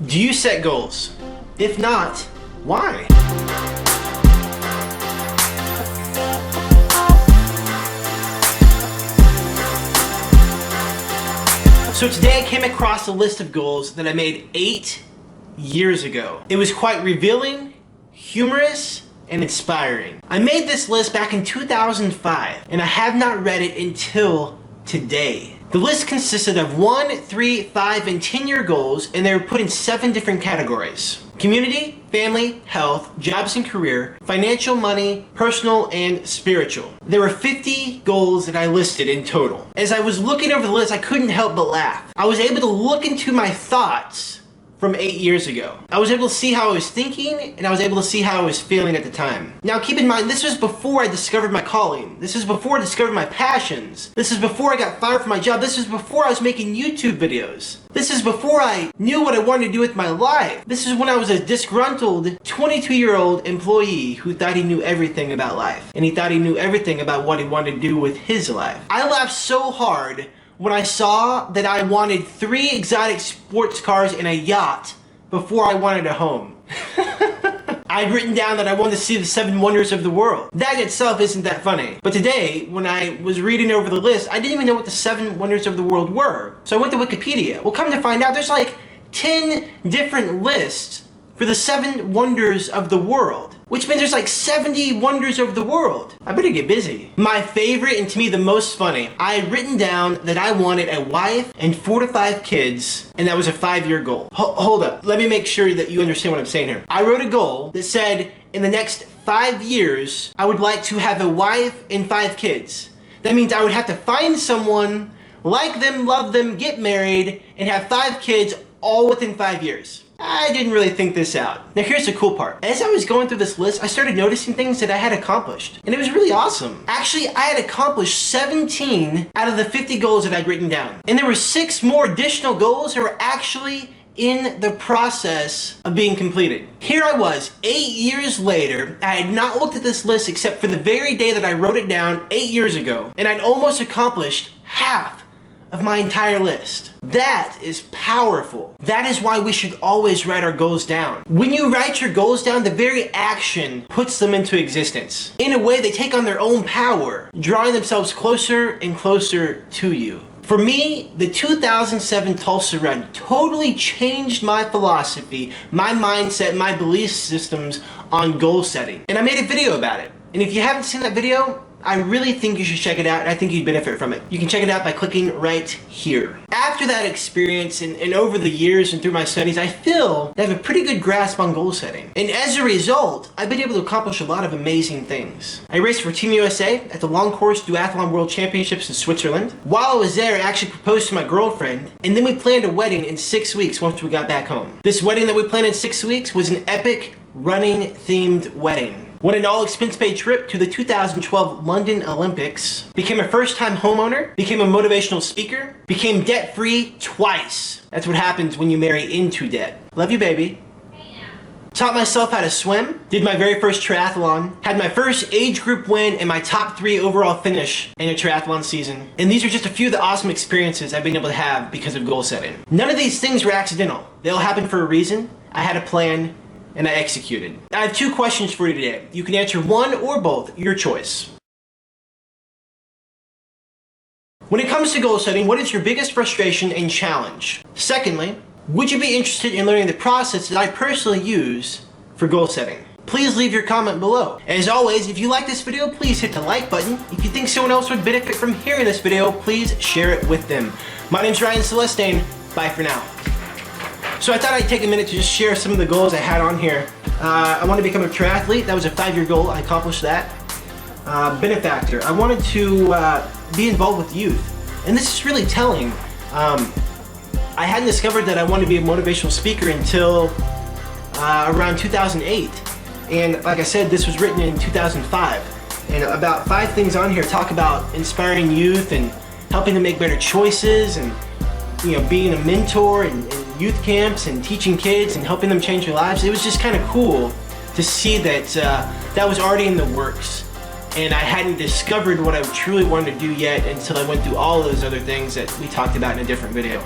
Do you set goals? If not, why? So today I came across a list of goals that I made 8 years ago. It was quite revealing, humorous, and inspiring. I made this list back in 2005, and I have not read it until today. The list consisted of 1, 3, 5, and 10-year goals, and they were put in 7 different categories: community, family, health, jobs and career, financial, money, personal, and spiritual. There were 50 goals that I listed in total. As I was looking over the list, I couldn't help but laugh. I was able to look into my thoughts from 8 years ago. I was able to see how I was thinking, and I was able to see how I was feeling at the time. Now keep in mind, this was before I discovered my calling. This is before I discovered my passions. This is before I got fired from my job. This is before I was making YouTube videos. This is before I knew what I wanted to do with my life. This is when I was a disgruntled 22-year-old employee who thought he knew everything about life. And he thought he knew everything about what he wanted to do with his life. I laughed so hard when I saw that I wanted 3 exotic sports cars and a yacht before I wanted a home. I'd written down that I wanted to see the 7 wonders of the world. That in itself isn't that funny. But today, when I was reading over the list, I didn't even know what the 7 wonders of the world were. So I went to Wikipedia. Well, come to find out, there's like 10 different lists for the 7 wonders of the world. Which means there's like 70 wonders of the world. I better get busy. My favorite, and to me the most funny, I had written down that I wanted a wife and 4 to 5 kids, and that was a 5-year goal. Hold up, let me make sure that you understand what I'm saying here. I wrote a goal that said, in the next 5 years, I would like to have a wife and 5 kids. That means I would have to find someone, like them, love them, get married, and have 5 kids all within 5 years. I didn't really think this out. Now here's the cool part. As I was going through this list, I started noticing things that I had accomplished. And it was really awesome. Actually, I had accomplished 17 out of the 50 goals that I'd written down. And there were 6 more additional goals that were actually in the process of being completed. Here I was, 8 years later. I had not looked at this list except for the very day that I wrote it down 8 years ago. And I'd almost accomplished half of my entire list. That is powerful. That is why we should always write our goals down. When you write your goals down, the very action puts them into existence. In a way, they take on their own power, drawing themselves closer and closer to you. For me, the 2007 Tulsa run totally changed my philosophy, my mindset, my belief systems on goal setting. And I made a video about it. And if you haven't seen that video, I really think you should check it out, and I think you'd benefit from it. You can check it out by clicking right here. After that experience and over the years and through my studies, I feel I have a pretty good grasp on goal setting. And as a result, I've been able to accomplish a lot of amazing things. I raced for Team USA at the Long Course Duathlon World Championships in Switzerland. While I was there, I actually proposed to my girlfriend, and then we planned a wedding in 6 weeks once we got back home. This wedding that we planned in 6 weeks was an epic running-themed wedding. Won an all-expense-paid trip to the 2012 London Olympics, became a first-time homeowner, became a motivational speaker, became debt-free twice. That's what happens when you marry into debt. Love you, baby. Taught myself how to swim, did my very first triathlon, had my first age group win and my top 3 overall finish in a triathlon season. And these are just a few of the awesome experiences I've been able to have because of goal setting. None of these things were accidental. They all happened for a reason. I had a plan, and I executed. I have 2 questions for you today. You can answer one or both, your choice. When it comes to goal setting, what is your biggest frustration and challenge? Secondly, would you be interested in learning the process that I personally use for goal setting? Please leave your comment below. As always, if you like this video, please hit the like button. If you think someone else would benefit from hearing this video, please share it with them. My name's Ryan Celestine. Bye for now. So I thought I'd take a minute to just share some of the goals I had on here. I want to become a triathlete. That was a 5-year goal. I accomplished that. Benefactor. I wanted to be involved with youth. And this is really telling. I hadn't discovered that I wanted to be a motivational speaker until around 2008. And like I said, this was written in 2005. And about 5 things on here talk about inspiring youth and helping them make better choices and being a mentor and youth camps and teaching kids and helping them change their lives. It was just kind of cool to see that that was already in the works. And I hadn't discovered what I truly wanted to do yet until I went through all those other things that we talked about in a different video.